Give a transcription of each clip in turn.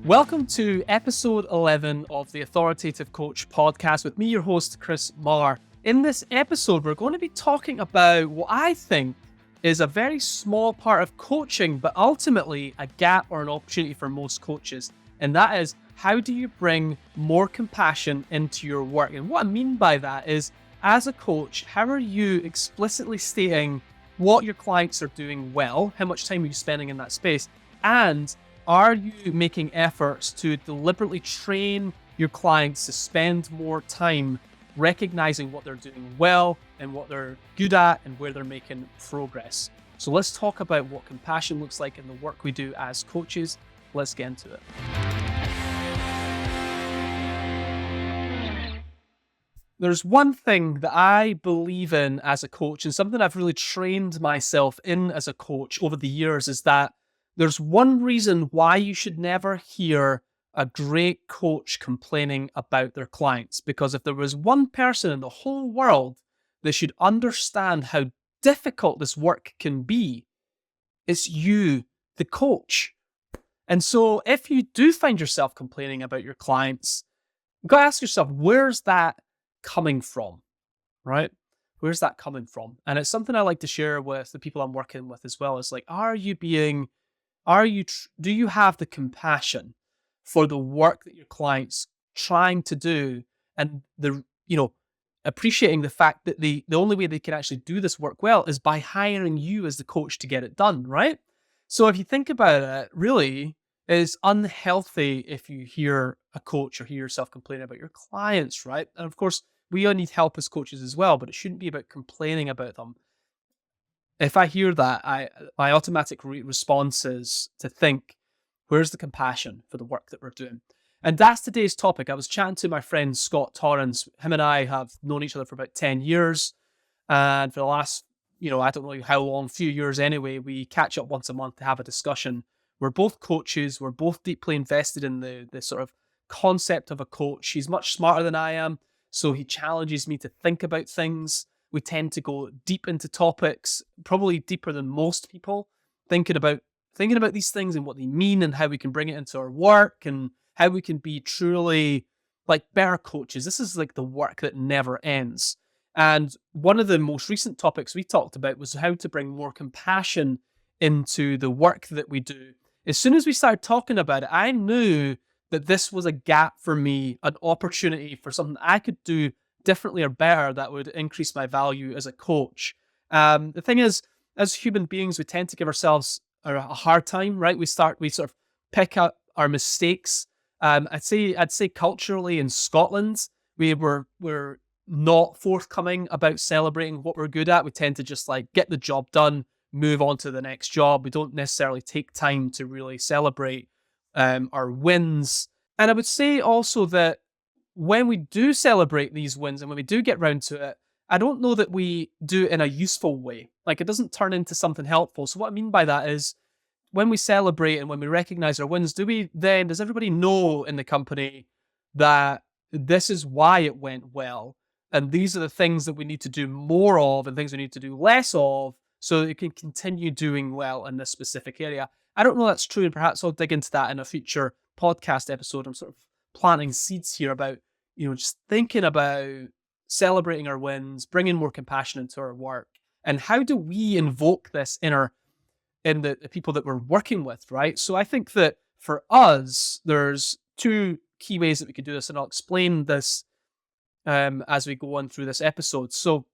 Welcome to episode 11 of the Authoritative Coach podcast with me, your host, Chris Marr. In this episode, we're going to be talking about what I think is a very small part of coaching, but ultimately a gap or an opportunity for most coaches. And that is, how do you bring more compassion into your work? And what I mean by that is, as a coach, how are you explicitly stating what your clients are doing well? How much time are you spending in that space? And are you making efforts to deliberately train your clients to spend more time recognizing what they're doing well and what they're good at and where they're making progress? So let's talk about what compassion looks like in the work we do as coaches. Let's get into it. There's one thing that I believe in as a coach, and something I've really trained myself in as a coach over the years, is that there's one reason why you should never hear a great coach complaining about their clients. Because if there was one person in the whole world that should understand how difficult this work can be, it's you, the coach. And so if you do find yourself complaining about your clients, you've got to ask yourself, where's that coming from, right? Where's that coming from? And it's something I like to share with the people I'm working with as well. It's like, do you have the compassion for the work that your client's trying to do, and appreciating the fact that the only way they can actually do this work well is by hiring you as the coach to get it done, right? So if you think about it, really, it's unhealthy if you hear a coach or hear yourself complaining about your clients, right? And of course, we all need help as coaches as well, but it shouldn't be about complaining about them. If I hear that, my automatic response is to think, where's the compassion for the work that we're doing? And that's today's topic. I was chatting to my friend Scott Torrance. Him and I have known each other for about 10 years. And for the last, I don't know how long, few years anyway, we catch up once a month to have a discussion. We're both coaches. We're both deeply invested in the sort of concept of a coach. He's much smarter than I am, so he challenges me to think about things. We tend to go deep into topics, probably deeper than most people, thinking about these things and what they mean and how we can bring it into our work and how we can be truly like better coaches. This is like the work that never ends. And one of the most recent topics we talked about was how to bring more compassion into the work that we do. As soon as we started talking about it, I knew that this was a gap for me, an opportunity for something I could do differently or better that would increase my value as a coach. The thing is, as human beings, we tend to give ourselves a hard time, right? We sort of pick up our mistakes. I'd say culturally in Scotland, we're not forthcoming about celebrating what we're good at. We tend to just like get the job done, move on to the next job. We don't necessarily take time to really celebrate our wins. And I would say also that when we do celebrate these wins and when we do get round to it, I don't know that we do it in a useful way. Like, it doesn't turn into something helpful. So what I mean by that is, when we celebrate and when we recognize our wins, does everybody know in the company that this is why it went well? And these are the things that we need to do more of and things we need to do less of so that it can continue doing well in this specific area. I don't know that's true, and perhaps I'll dig into that in a future podcast episode. I'm sort of planting seeds here about, just thinking about celebrating our wins, bringing more compassion into our work, and how do we invoke this in the people that we're working with, right? So I think that for us, there's two key ways that we could do this, and I'll explain this as we go on through this episode. So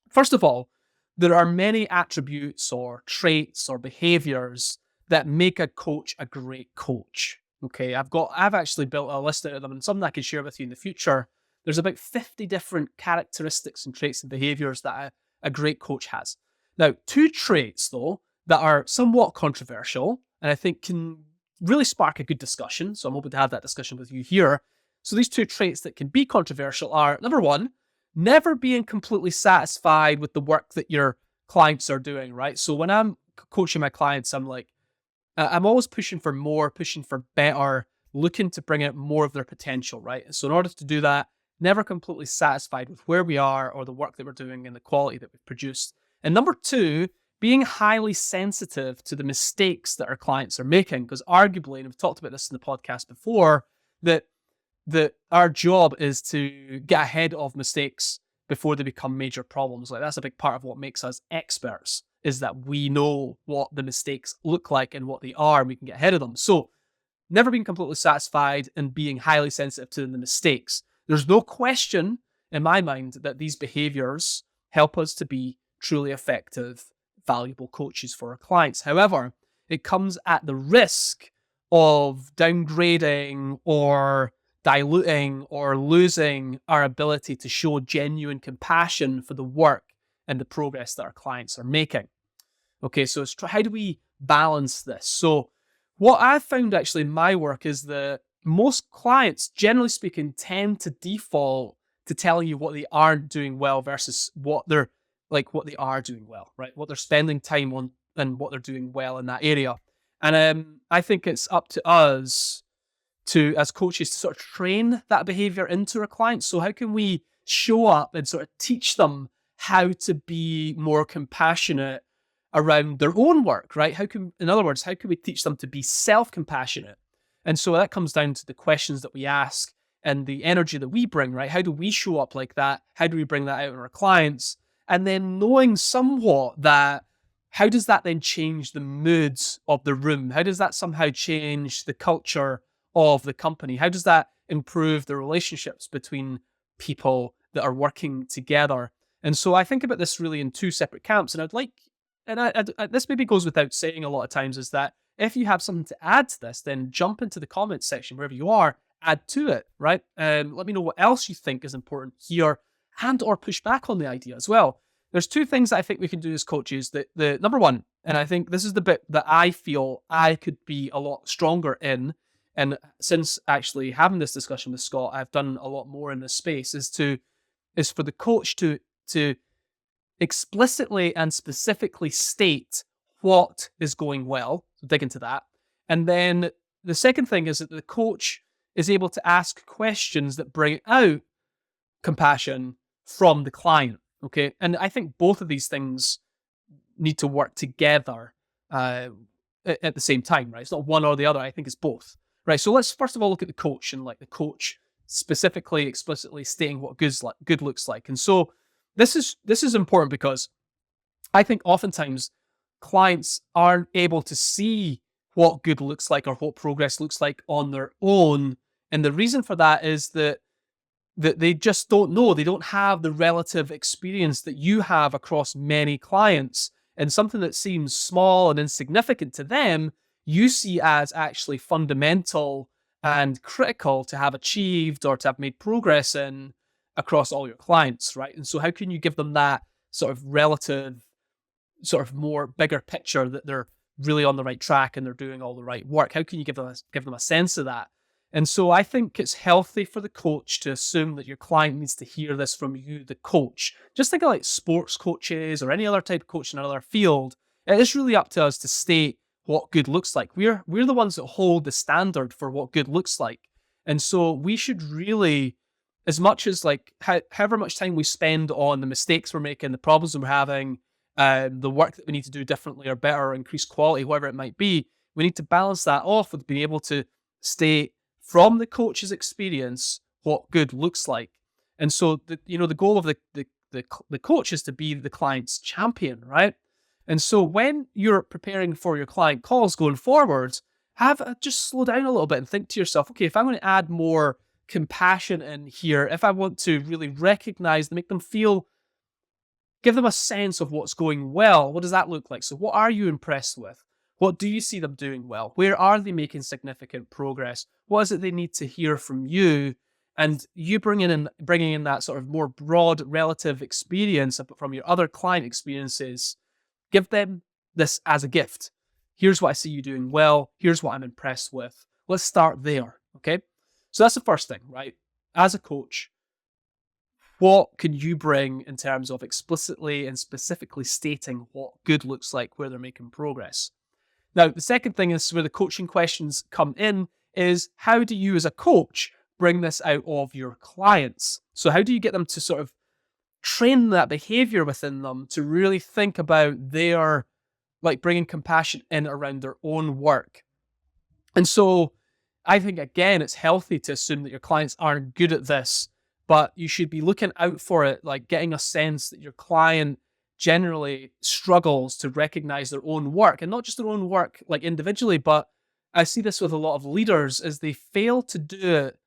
first of all, there are many attributes or traits or behaviors that make a coach a great coach. Okay, I've actually built a list out of them, and something I can share with you in the future. There's about 50 different characteristics and traits and behaviors that a great coach has. Now, two traits though that are somewhat controversial and I think can really spark a good discussion. So I'm hoping to have that discussion with you here. So these two traits that can be controversial are, number one, never being completely satisfied with the work that your clients are doing, right? So when I'm coaching my clients, I'm always pushing for more, pushing for better, looking to bring out more of their potential, right? So in order to do that, never completely satisfied with where we are or the work that we're doing and the quality that we've produced. And number two being highly sensitive to the mistakes that our clients are making, because arguably, and we've talked about this in the podcast before, that our job is to get ahead of mistakes before they become major problems. Like, that's a big part of what makes us experts, is that we know what the mistakes look like and what they are, and we can get ahead of them. So never being completely satisfied and being highly sensitive to the mistakes. There's no question in my mind that these behaviors help us to be truly effective, valuable coaches for our clients. However, it comes at the risk of downgrading or diluting or losing our ability to show genuine compassion for the work and the progress that our clients are making. Okay, so how do we balance this? So what I've found actually in my work is that most clients, generally speaking, tend to default to telling you what they aren't doing well versus what they are doing well, right? What they're spending time on and what they're doing well in that area. And I think it's up to us as coaches, to sort of train that behavior into our clients. So how can we show up and sort of teach them how to be more compassionate around their own work, right? In other words, how can we teach them to be self-compassionate? And so that comes down to the questions that we ask and the energy that we bring, right? How do we show up like that? How do we bring that out in our clients? And then knowing somewhat that, how does that then change the moods of the room? How does that somehow change the culture of the company? How does that improve the relationships between people that are working together? And so I think about this really in two separate camps. And this maybe goes without saying a lot of times, is that if you have something to add to this, then jump into the comments section wherever you are, add to it, right? Let me know what else you think is important here, and or push back on the idea as well. There's two things that I think we can do as coaches. The number one, and I think this is the bit that I feel I could be a lot stronger in, and since actually having this discussion with Scott, I've done a lot more in this space, is for the coach to explicitly and specifically state what is going well. So dig into that. And then the second thing is that the coach is able to ask questions that bring out compassion from the client. Okay. And I think both of these things need to work together at the same time, right? It's not one or the other. I think it's both. Right. So let's first of all look at the coach, and like the coach specifically, explicitly stating what good looks like. And so this is important, because I think oftentimes clients aren't able to see what good looks like or what progress looks like on their own. And the reason for that is that they just don't know. They don't have the relative experience that you have across many clients. And something that seems small and insignificant to them, you see as actually fundamental and critical to have achieved or to have made progress in across all your clients, right? And so how can you give them that sort of relative, sort of more bigger picture that they're really on the right track and they're doing all the right work? How can you give them a sense of that? And so I think it's healthy for the coach to assume that your client needs to hear this from you, the coach. Just think of like sports coaches or any other type of coach in another field. It is really up to us to state what good looks like. We're the ones that hold the standard for what good looks like. And so we should really, as much as like however much time we spend on the mistakes we're making, the problems that we're having, the work that we need to do differently or better, or increase quality, whatever it might be, we need to balance that off with being able to state from the coach's experience what good looks like. And so the goal of the coach is to be the client's champion, right? And so when you're preparing for your client calls going forward, just slow down a little bit and think to yourself, okay, if I'm going to add more compassion in here, if I want to really recognize, make them feel, give them a sense of what's going well, what does that look like? So what are you impressed with? What do you see them doing well? Where are they making significant progress? What is it they need to hear from you? And you bringing in that sort of more broad relative experience from your other client experiences, give them this as a gift. Here's what I see you doing well. Here's what I'm impressed with. Let's start there, okay? So that's the first thing, right? As a coach, what can you bring in terms of explicitly and specifically stating what good looks like, where they're making progress? Now, the second thing is where the coaching questions come in, is how do you as a coach bring this out of your clients? So how do you get them to sort of train that behavior within them to really think about their, like, bringing compassion in around their own work. And so I think, again, it's healthy to assume that your clients aren't good at this, but you should be looking out for it, like getting a sense that your client generally struggles to recognize their own work, and not just their own work like individually, but I see this with a lot of leaders is they fail to do it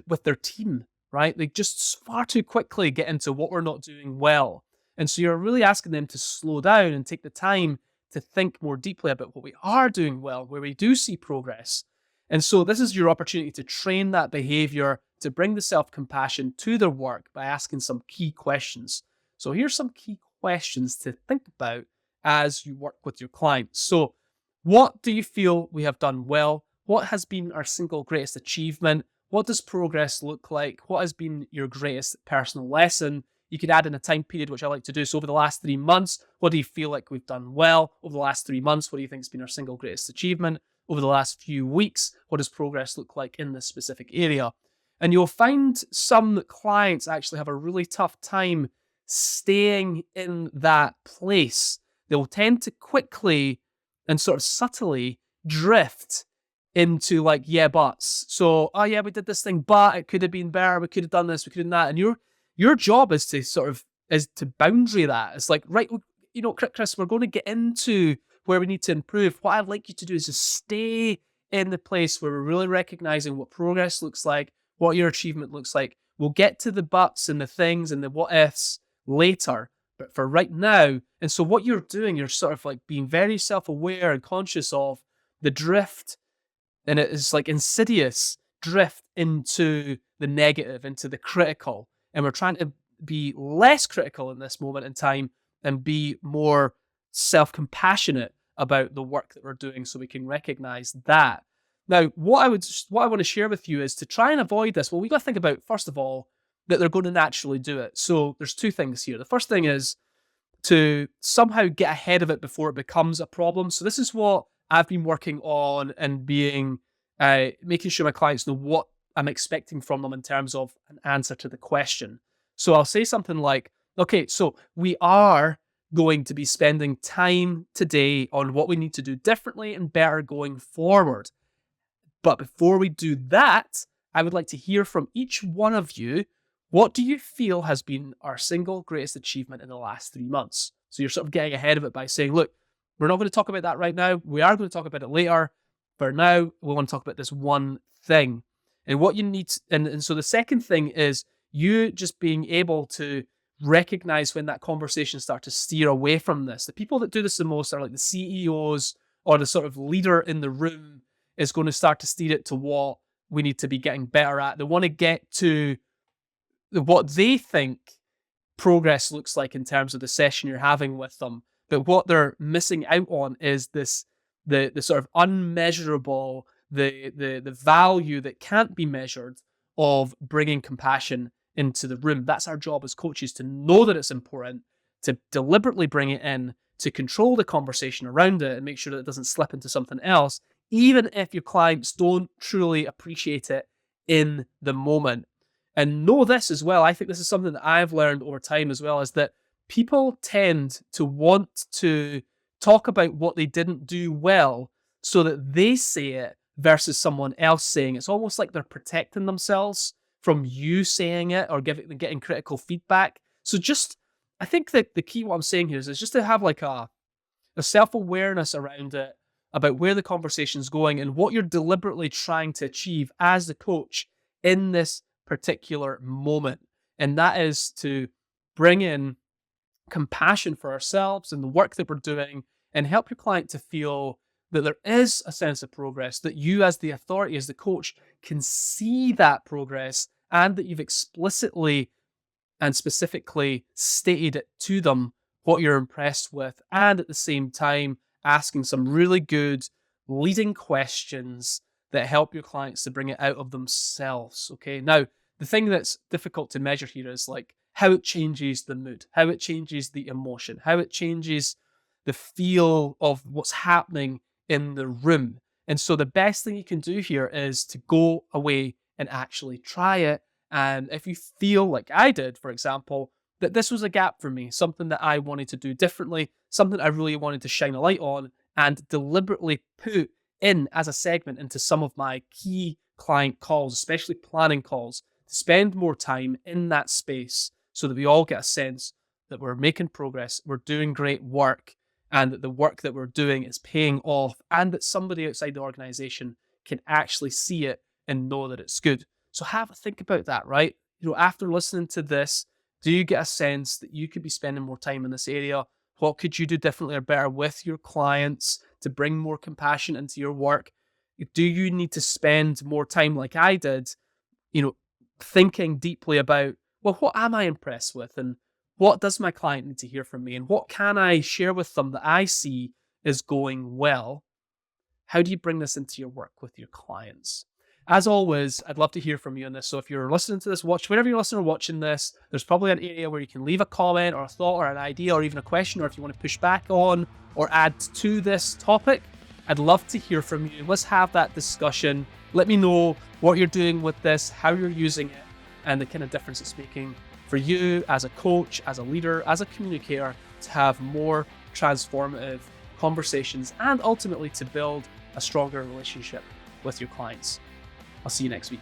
with their team, right? They just far too quickly get into what we're not doing well. And so you're really asking them to slow down and take the time to think more deeply about what we are doing well, where we do see progress. And so this is your opportunity to train that behavior, to bring the self-compassion to their work by asking some key questions. So here's some key questions to think about as you work with your clients. So what do you feel we have done well? What has been our single greatest achievement? What does progress look like? What has been your greatest personal lesson? You could add in a time period, which I like to do. So over the last 3 months, what do you feel like we've done well? Over the last 3 months, what do you think has been our single greatest achievement? Over the last few weeks, what does progress look like in this specific area? And you'll find some clients actually have a really tough time staying in that place. They'll tend to quickly and sort of subtly drift into like, yeah, buts. So, oh yeah, we did this thing, but it could have been better. We could have done this. We could have done that. And your job is to boundary that. It's like, right, Chris, we're going to get into where we need to improve. What I'd like you to do is just stay in the place where we're really recognizing what progress looks like, what your achievement looks like. We'll get to the buts and the things and the what ifs later, but for right now. And so what you're doing, you're sort of like being very self-aware and conscious of the drift, and it is like insidious drift into the negative, into the critical. And we're trying to be less critical in this moment in time and be more self-compassionate about the work that we're doing, so we can recognize that. Now, what I want to share with you is to try and avoid this. Well, we got to think about, first of all, that they're going to naturally do it. So there's two things here. The first thing is to somehow get ahead of it before it becomes a problem. So this is what I've been working on and making sure my clients know what I'm expecting from them in terms of an answer to the question. So I'll say something like, okay, so we are going to be spending time today on what we need to do differently and better going forward. But before we do that, I would like to hear from each one of you. What do you feel has been our single greatest achievement in the last 3 months? So you're sort of getting ahead of it by saying, look, we're not going to talk about that right now. We are going to talk about it later. For now, we want to talk about this one thing. And what you need, and so the second thing is you just being able to recognize when that conversation starts to steer away from this. The people that do this the most are like the CEOs or the sort of leader in the room is going to start to steer it to what we need to be getting better at. They want to get to what they think progress looks like in terms of the session you're having with them. But what they're missing out on is this, the sort of unmeasurable, the value that can't be measured of bringing compassion into the room. That's our job as coaches, to know that it's important, to deliberately bring it in, to control the conversation around it and make sure that it doesn't slip into something else, even if your clients don't truly appreciate it in the moment. And know this as well, I think this is something that I've learned over time as well, is that people tend to want to talk about what they didn't do well so that they say it versus someone else saying it. It's almost like they're protecting themselves from you saying it or getting critical feedback. So just, I think that the key, what I'm saying here is just to have like a self-awareness around it, about where the conversation's going and what you're deliberately trying to achieve as the coach in this particular moment. And that is to bring in compassion for ourselves and the work that we're doing and help your client to feel that there is a sense of progress, that you as the authority, as the coach, can see that progress and that you've explicitly and specifically stated it to them what you're impressed with, and at the same time asking some really good leading questions that help your clients to bring it out of themselves. Okay, now the thing that's difficult to measure here is like how it changes the mood, how it changes the emotion, how it changes the feel of what's happening in the room. And so the best thing you can do here is to go away and actually try it. And if you feel like I did, for example, that this was a gap for me, something that I wanted to do differently, something I really wanted to shine a light on and deliberately put in as a segment into some of my key client calls, especially planning calls, to spend more time in that space so that we all get a sense that we're making progress, we're doing great work, and that the work that we're doing is paying off, and that somebody outside the organization can actually see it and know that it's good. So have a think about that, right? After listening to this, do you get a sense that you could be spending more time in this area? What could you do differently or better with your clients to bring more compassion into your work? Do you need to spend more time like I did, thinking deeply about, well, what am I impressed with? And what does my client need to hear from me? And what can I share with them that I see is going well? How do you bring this into your work with your clients? As always, I'd love to hear from you on this. So if you're listening to this, whenever you're listening or watching this, there's probably an area where you can leave a comment or a thought or an idea or even a question, or if you want to push back on or add to this topic, I'd love to hear from you. Let's have that discussion. Let me know what you're doing with this, how you're using it, and the kind of difference it's making for you as a coach, as a leader, as a communicator, to have more transformative conversations and ultimately to build a stronger relationship with your clients. I'll see you next week.